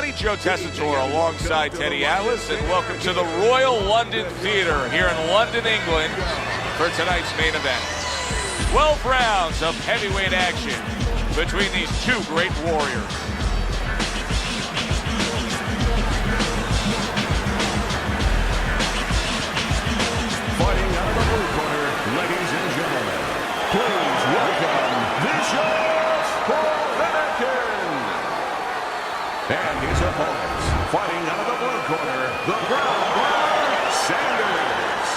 Joe Tessitore alongside Teddy Atlas, and welcome to the Royal London Theatre here in London, England for tonight's main event. 12 rounds of heavyweight action between these two great warriors. Fighting out of the blue corner, ladies and gentlemen, please welcome Vicious Povetkin. And his opponents, fighting out of the blue corner, the brown corner, Sanders.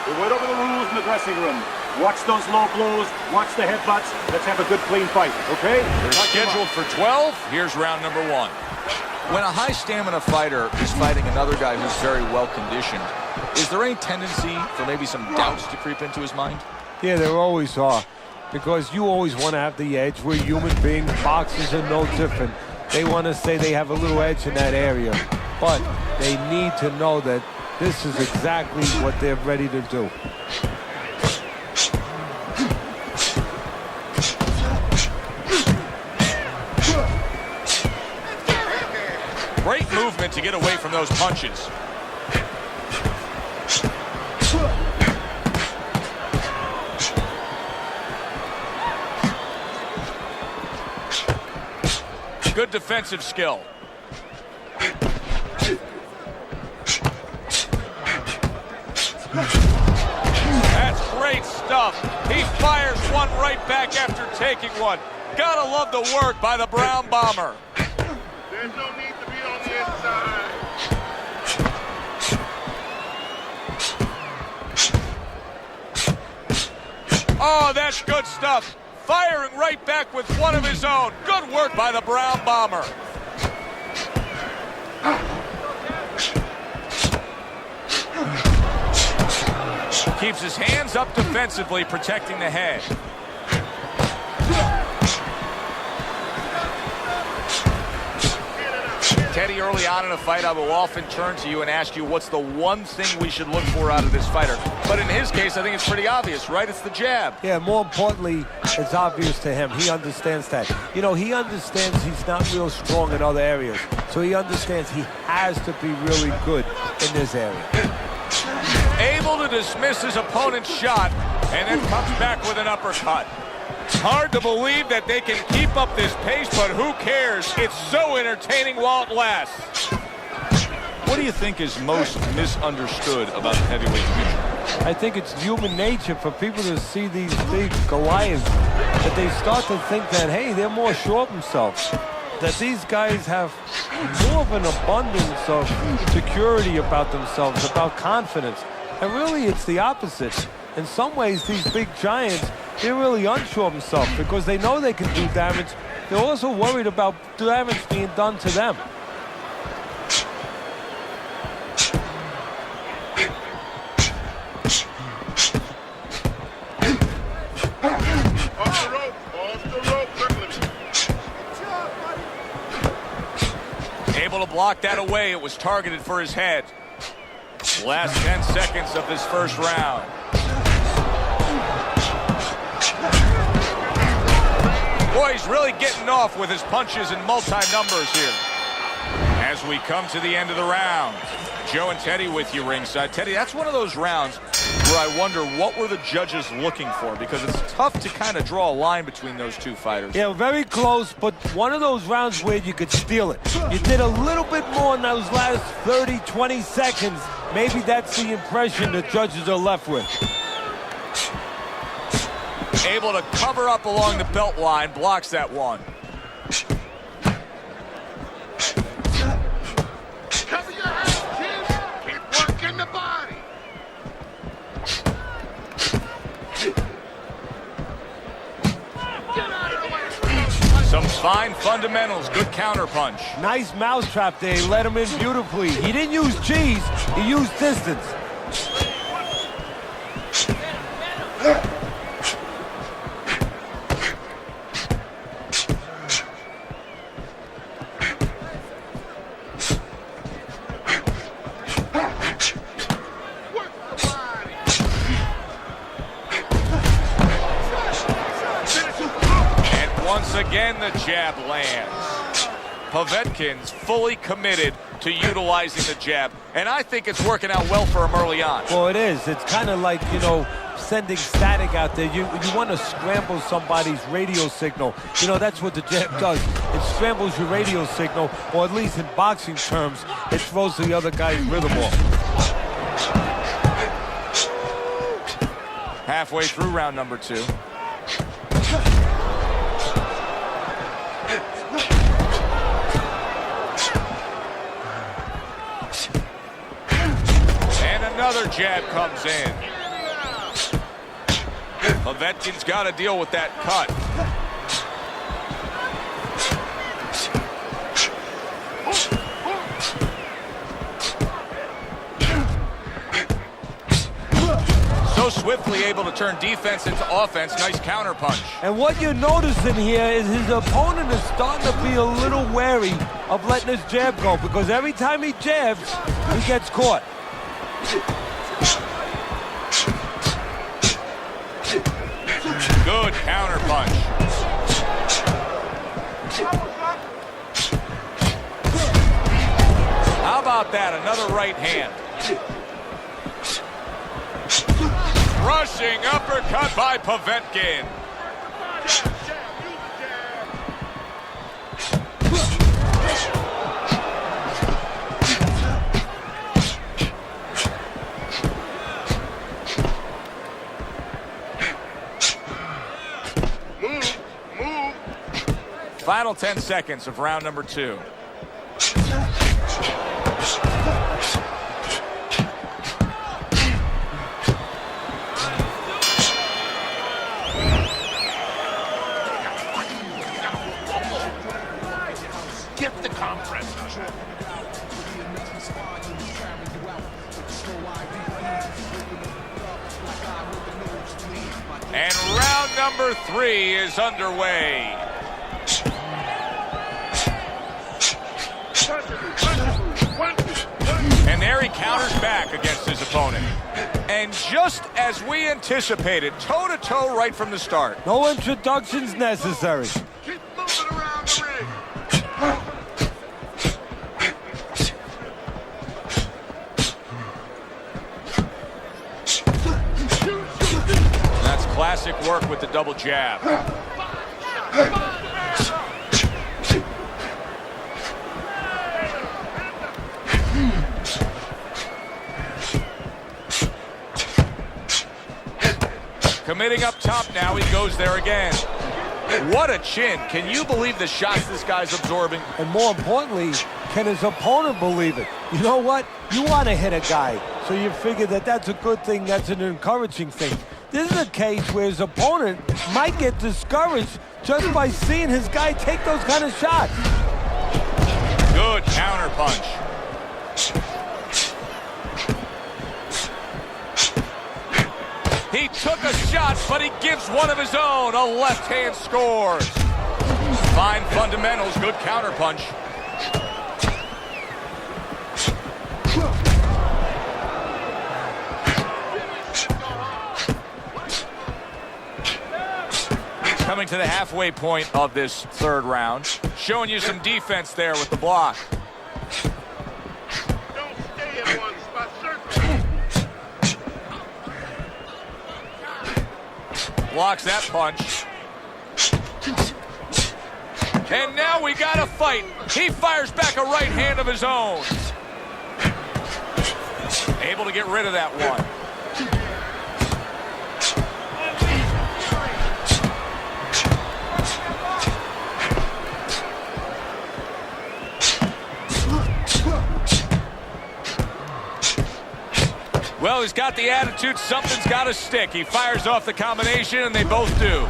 We went over the rules in the dressing room. Watch those low blows, watch the headbutts. Let's have a good, clean fight, okay? They're scheduled for 12. Here's round number 1. When a high-stamina fighter is fighting another guy who's very well-conditioned, is there any tendency for maybe some doubts to creep into his mind? Yeah, there always are, because you always want to have the edge. We're human beings. Boxers are no different. They want to say they have a little edge in that area, but they need to know that this is exactly what they're ready to do. Great movement to get away from those punches. Good defensive skill. That's great stuff. He fires one right back after taking one. Gotta love the work by the Brown Bomber. There's no need to be on the inside. Oh, that's good stuff. Firing right back with one of his own. Good work by the Brown Bomber. Keeps his hands up defensively, protecting the head. Teddy, early on in a fight, I will often turn to you and ask you what's the one thing we should look for out of this fighter. But in his case, I think it's pretty obvious, right? It's the jab. Yeah, more importantly, it's obvious to him. He understands that. You know, he understands he's not real strong in other areas. So he understands he has to be really good in this area. Able to dismiss his opponent's shot and then comes back with an uppercut. Hard to believe that they can keep up this pace, but who cares? It's so entertaining while it lasts. What do you think is most misunderstood about the heavyweight division? I think it's human nature for people to see these big Goliaths, that they start to think that, hey, they're more sure of themselves, that these guys have more of an abundance of security about themselves, about confidence. And really, it's the opposite. In some ways, these big giants, they're really unsure of themselves because they know they can do damage. They're also worried about damage being done to them. Able to block that away. It was targeted for his head. Last 10 seconds of this first round. Boy, he's really getting off with his punches and multi-numbers here. As we come to the end of the round, Joe and Teddy with you ringside. Teddy, that's one of those rounds where I wonder what were the judges looking for, because it's tough to kind of draw a line between those two fighters. Yeah, very close, but one of those rounds where you could steal it. You did a little bit more in those last 30, 20 seconds. Maybe that's the impression the judges are left with. Able to cover up along the belt line, blocks that one. Cover your head, kid. Keep working the body. Get out of the way. Some fine fundamentals, good counterpunch. Nice mousetrap there. He let him in beautifully. He didn't use G's, he used distance. Once again, the jab lands. Povetkin's fully committed to utilizing the jab, and I think it's working out well for him early on. Well, it is. It's kind of like, you know, sending static out there. You want to scramble somebody's radio signal. You know, that's what the jab does. It scrambles your radio signal, or at least in boxing terms, it throws the other guy's rhythm off. Halfway through round number 2. And another jab comes in. Povetkin's got to deal with that cut. So swiftly able to turn defense into offense. Nice counter punch. And what you're noticing here is his opponent is starting to be a little wary of letting his jab go, because every time he jabs, he gets caught. Good counter punch. How about that? Another right hand. Rushing uppercut by Povetkin. Final 10 seconds of round number 2. Get the compressor. And round number 3 is underway. And there he counters back against his opponent. And just as we anticipated, toe-to-toe right from the start. No introductions necessary. Keep moving around the ring. That's classic work with the double jab. Committing up top now, he goes there again. What a chin. Can you believe the shots this guy's absorbing? And more importantly, can his opponent believe it? You know what? You want to hit a guy, so you figure that that's a good thing, that's an encouraging thing. This is a case where his opponent might get discouraged just by seeing his guy take those kind of shots. Good counter punch. He took a shot, but he gives one of his own. A left hand scores. Fine fundamentals, good counter punch. Coming to the halfway point of this 3rd round. Showing you some defense there with the block. Don't stay in one spot, circle. Blocks that punch. And now we got a fight. He fires back a right hand of his own. Able to get rid of that one. Well, he's got the attitude, something's got to stick. He fires off the combination, and they both do.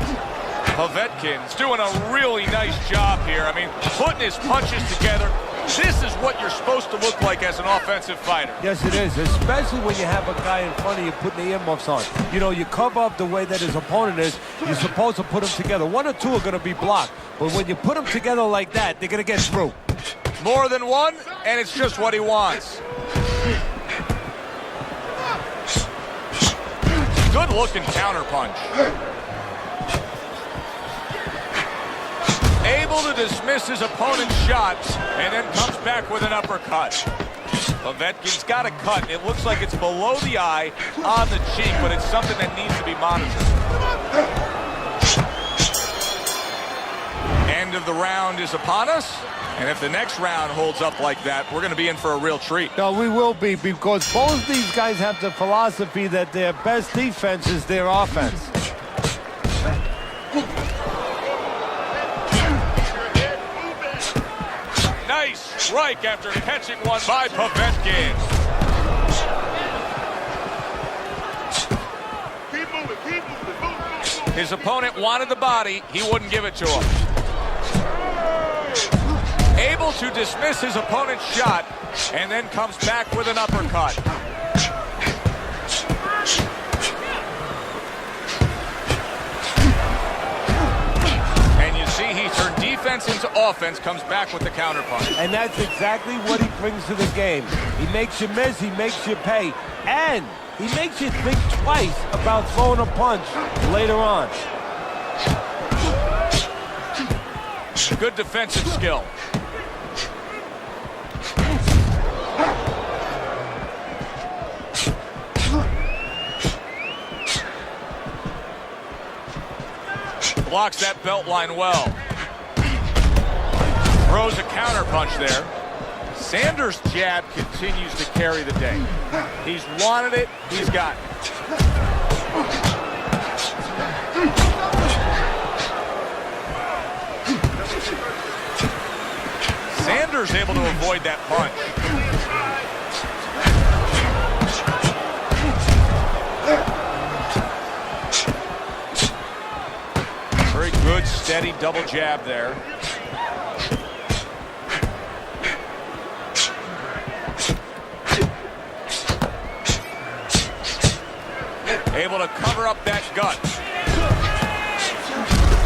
Povetkin's doing a really nice job here. I mean, putting his punches together. This is what you're supposed to look like as an offensive fighter. Yes, it is, especially when you have a guy in front of you putting the earmuffs on. You know, you cover up the way that his opponent is. You're supposed to put them together. 1 or 2 are going to be blocked. But when you put them together like that, they're going to get through. More than one, and it's just what he wants. Good looking counter punch. Able to dismiss his opponent's shot and then comes back with an uppercut. Povetkin's got a cut. It looks like it's below the eye on the cheek, but it's something that needs to be monitored. End of the round is upon us. And if the next round holds up like that, we're going to be in for a real treat. No, we will be, because both these guys have the philosophy that their best defense is their offense. Nice strike after catching one by Povetkin. Keep moving, keep moving. His opponent wanted the body. He wouldn't give it to him. Able to dismiss his opponent's shot and then comes back with an uppercut. And you see he turned defense into offense, comes back with the counterpunch. And that's exactly what he brings to the game. He makes you miss, he makes you pay, and he makes you think twice about throwing a punch later on. Good defensive skill. Blocks that belt line well. Throws a counter punch there. Sanders' jab continues to carry the day. He's wanted it, he's got it. Sanders able to avoid that punch. Very good, steady double jab there. Able to cover up that gut.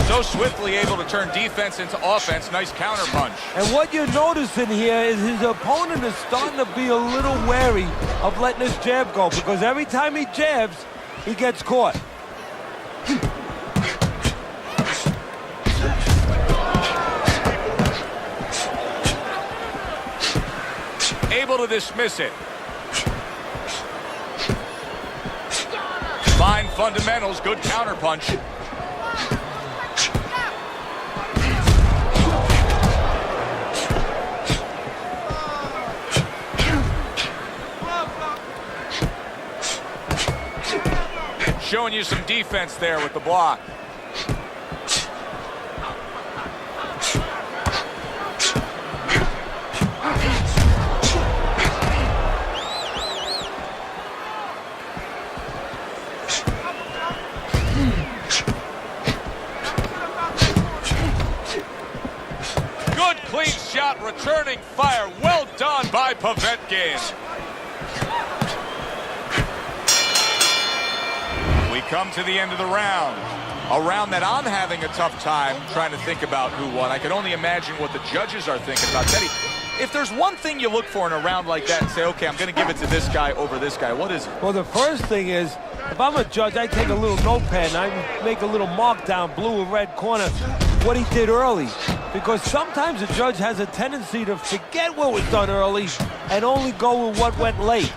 So swiftly able to turn defense into offense. Nice counter punch. And what you're noticing here is his opponent is starting to be a little wary of letting his jab go, because every time he jabs, he gets caught. Able to dismiss it. Fine fundamentals, good counter punch. Showing you some defense there with the block. Good clean shot, returning fire. Well done by Povetkin. We come to the end of the round. A round that I'm having a tough time trying to think about who won. I can only imagine what the judges are thinking about. Teddy, if there's one thing you look for in a round like that and say, okay, I'm going to give it to this guy over this guy, what is it? Well, the first thing is, if I'm a judge, I take a little notepad and I make a little mark down, blue or red corner, what he did early. Because sometimes a judge has a tendency to forget what was done early and only go with what went late.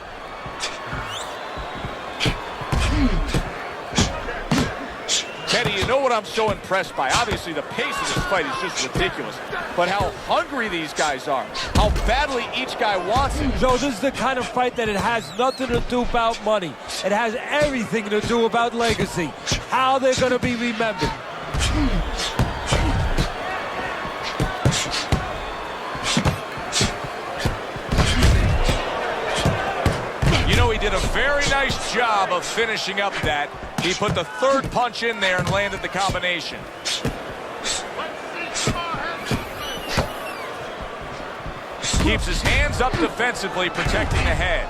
Teddy, you know what I'm so impressed by? Obviously, the pace of this fight is just ridiculous. But how hungry these guys are. How badly each guy wants it. So this is the kind of fight that it has nothing to do about money. It has everything to do about legacy. How they're going to be remembered. You know, he did a very nice job of finishing up that. He put the third punch in there and landed the combination. Keeps his hands up defensively, protecting the head.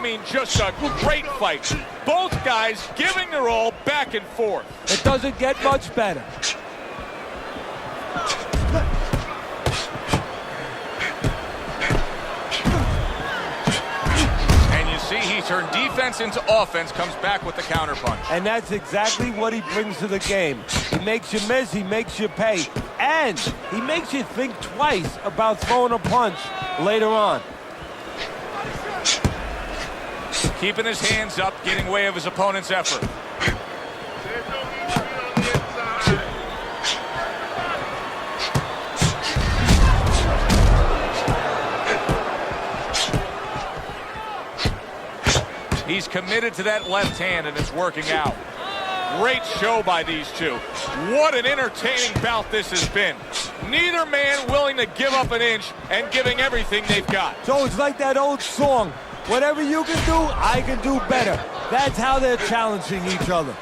mean just a great fight. Both guys giving their all back and forth. It doesn't get much better. And you see he turned defense into offense, comes back with the counterpunch. And that's exactly what he brings to the game. He makes you miss, he makes you pay, and he makes you think twice about throwing a punch later on. Keeping his hands up, getting away of his opponent's effort. He's committed to that left hand, and it's working out. Great show by these two. What an entertaining bout this has been. Neither man willing to give up an inch and giving everything they've got. So it's like that old song, whatever you can do, I can do better. That's how they're challenging each other.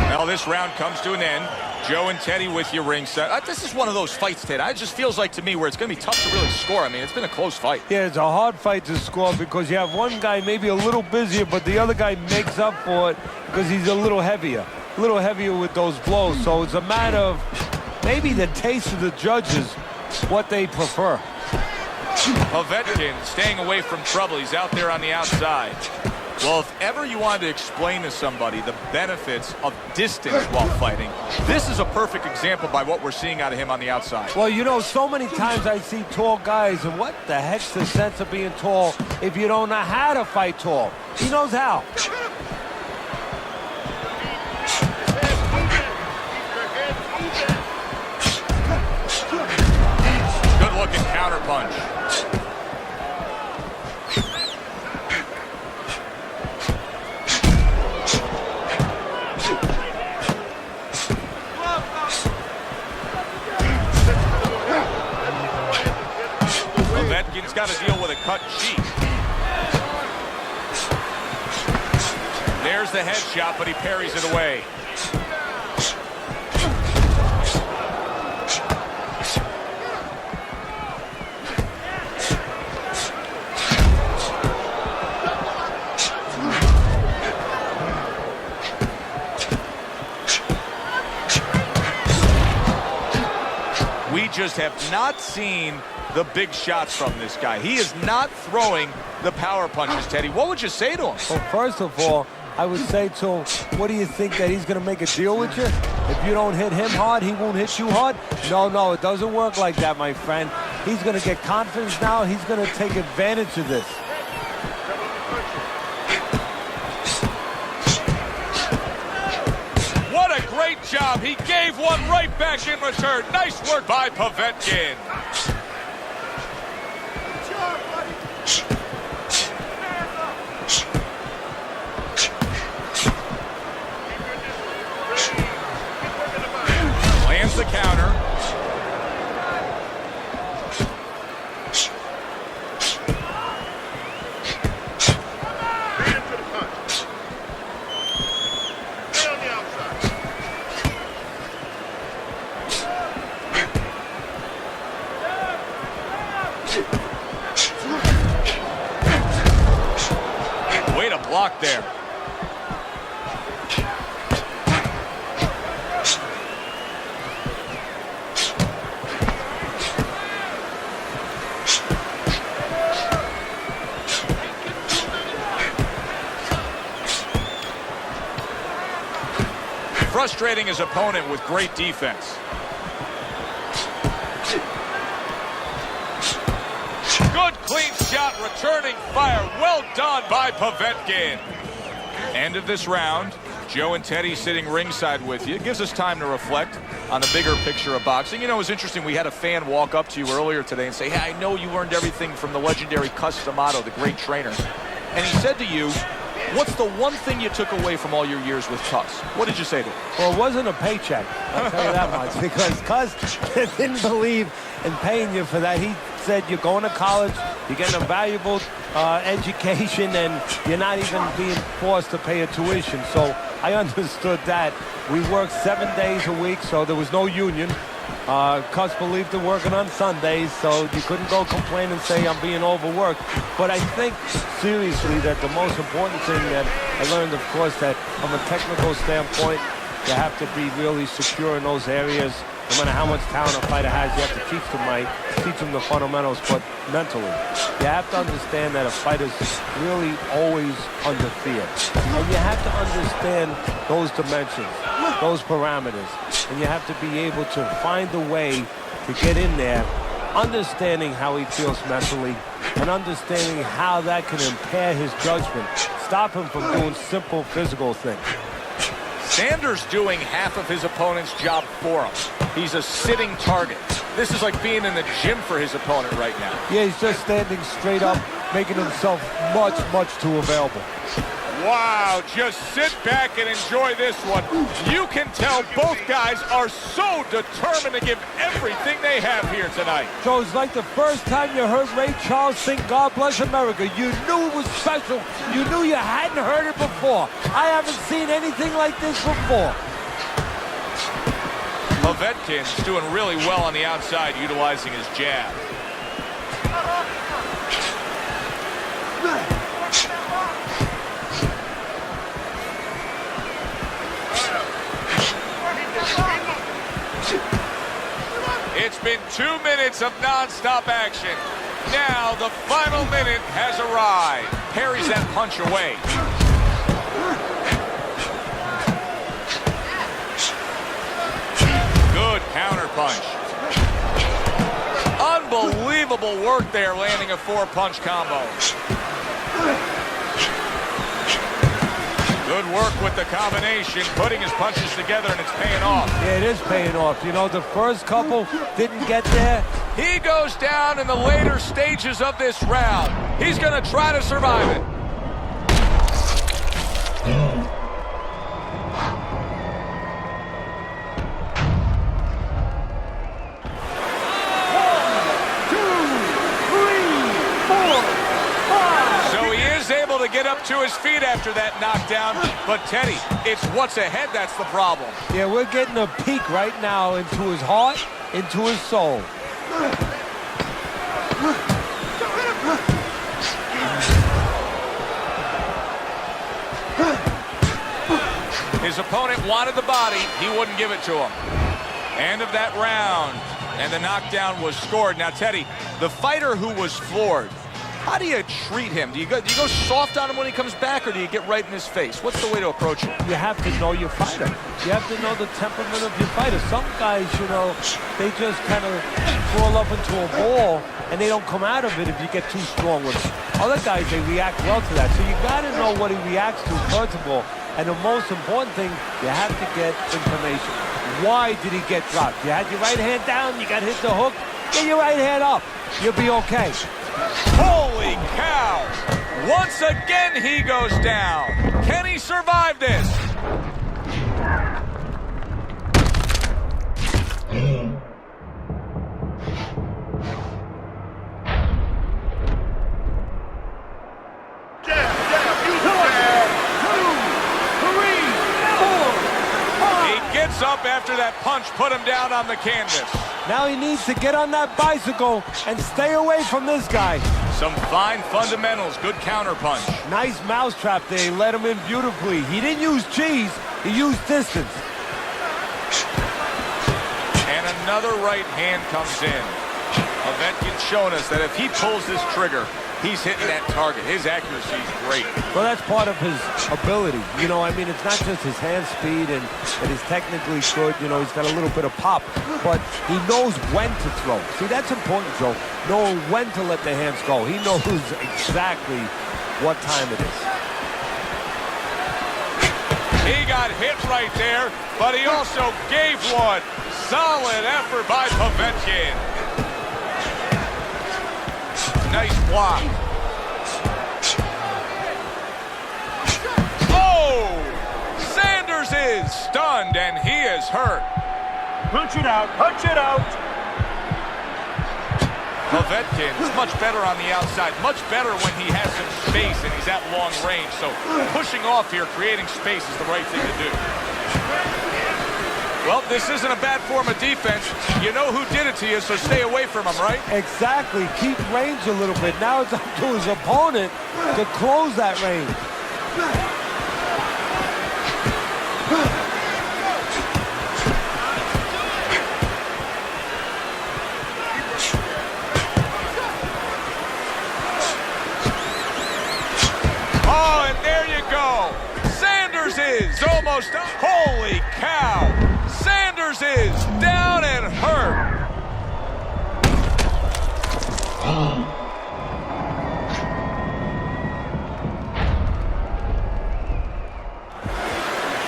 Well, this round comes to an end. Joe and Teddy with you ringside. This is one of those fights, Ted. It just feels like to me where it's going to be tough to really score. I mean, it's been a close fight. Yeah, it's a hard fight to score because you have one guy maybe a little busier, but the other guy makes up for it because he's a little heavier with those blows. So it's a matter of maybe the taste of the judges, what they prefer. Povetkin staying away from trouble. He's out there on the outside. Well, if ever you wanted to explain to somebody the benefits of distance while fighting, this is a perfect example by what we're seeing out of him on the outside. Well, you know, so many times I see tall guys, and what the heck's the sense of being tall if you don't know how to fight tall? He knows how. Good-looking counterpunch. Povetkin's got to deal with a cut cheek. There's the headshot, but he parries it away. We just have not seen the big shots from this guy. He is not throwing the power punches, Teddy. What would you say to him? Well, first of all, I would say to him, what do you think, that he's going to make a deal with you? If you don't hit him hard, he won't hit you hard? No, it doesn't work like that, my friend. He's going to get confidence now. He's going to take advantage of this. What a great job. He gave one right back in return. Nice work by Povetkin. Lands the counter. Way to block there. Frustrating his opponent with great defense. Good clean shot, returning fire. Well done by Povetkin. End of this round. Joe and Teddy sitting ringside with you. It gives us time to reflect on the bigger picture of boxing. You know, it was interesting. We had a fan walk up to you earlier today and say, hey, I know you learned everything from the legendary Cus D'Amato, the great trainer. And he said to you, What's the one thing you took away from all your years with Cus? What did you say to him? Well, it wasn't a paycheck, I'll tell you that much, because Cus didn't believe in paying you for that. He said you're going to college, you're getting a valuable education, and you're not even being forced to pay a tuition. So I understood that. We worked 7 days a week, so there was no union. Cus believed in working on Sundays, so you couldn't go complain and say I'm being overworked. But I think, seriously, that the most important thing that I learned, of course, that from a technical standpoint, you have to be really secure in those areas. No matter how much talent a fighter has, you have to teach them the fundamentals, but mentally. You have to understand that a fighter's really always under fear. And you have to understand those dimensions, those parameters. And you have to be able to find a way to get in there, understanding how he feels mentally, and understanding how that can impair his judgment, stop him from doing simple physical things. Sanders doing half of his opponent's job for him. He's a sitting target. This is like being in the gym for his opponent right now. Yeah, he's just standing straight up, making himself much, much too available. Wow, just sit back and enjoy this one. You can tell both guys are so determined to give everything they have here tonight. So it's like the first time you heard Ray Charles sing God Bless America. You knew it was special. You knew you hadn't heard it before. I haven't seen anything like this before. Povetkin's doing really well on the outside, utilizing his jab. It's been 2 minutes of non-stop action. Now the final minute has arrived. Parries that punch away. Good counter punch. Unbelievable work there, landing a 4-punch combo. Good work with the combination, putting his punches together, and it's paying off. Yeah, it is paying off. You know, the first couple didn't get there. He goes down in the later stages of this round. He's going to try to survive it. To get up to his feet after that knockdown, but Teddy, it's what's ahead that's the problem. Yeah, we're getting a peek right now into his heart, into his soul. His opponent wanted the body, he wouldn't give it to him. End of that round, and the knockdown was scored. Now, Teddy, the fighter who was floored, how do you treat him? Do you go soft on him when he comes back, or do you get right in his face? What's the way to approach him? You have to know your fighter. You have to know the temperament of your fighter. Some guys, you know, they just kind of fall up into a ball, and they don't come out of it if you get too strong with them. Other guys, they react well to that. So you got to know what he reacts to, first of all. And the most important thing, you have to get information. Why did he get dropped? You had your right hand down, you got hit the hook, get your right hand up. You'll be okay. Holy cow! Once again, he goes down. Can he survive this? Up after that punch put him down on the canvas. Now he needs to get on that bicycle and stay away from this guy. Some fine fundamentals, good counter punch. Nice mousetrap there, he let him in beautifully. He didn't use cheese, he used distance. And another right hand comes in. Povetkin showing us that if he pulls this trigger, he's hitting that target. His accuracy is great. Well, that's part of his ability. You know, I mean, it's not just his hand speed and he's technically good. You know, he's got a little bit of pop, but he knows when to throw. See, that's important, Joe. Knowing when to let the hands go. He knows exactly what time it is. He got hit right there, but he also gave one. Solid effort by Povetkin. Nice block. is hurt. Punch it out. Punch it out. Povetkin is much better on the outside, much better when he has some space and he's at long range. So pushing off here, creating space is the right thing to do. Well, this isn't a bad form of defense. You know who did it to you, so stay away from him, right? Exactly. Keep range a little bit. Now it's up to his opponent to close that range. Oh, and there you go. Sanders is almost, holy cow. Sanders is down and hurt.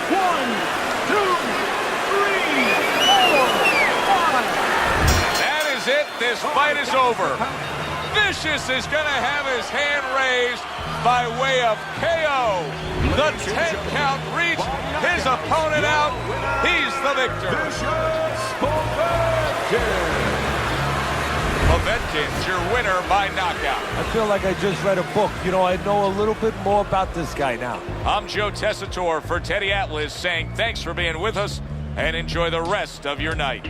One, two, three, four, five. That is it. This fight is over. Vicious is going to have his hand raised by way of KO. The 10 count reached. His opponent out. He's the victor. Povetkin's your winner by knockout. I feel like I just read a book. You know, I know a little bit more about this guy now. I'm Joe Tessitore for Teddy Atlas saying thanks for being with us and enjoy the rest of your night.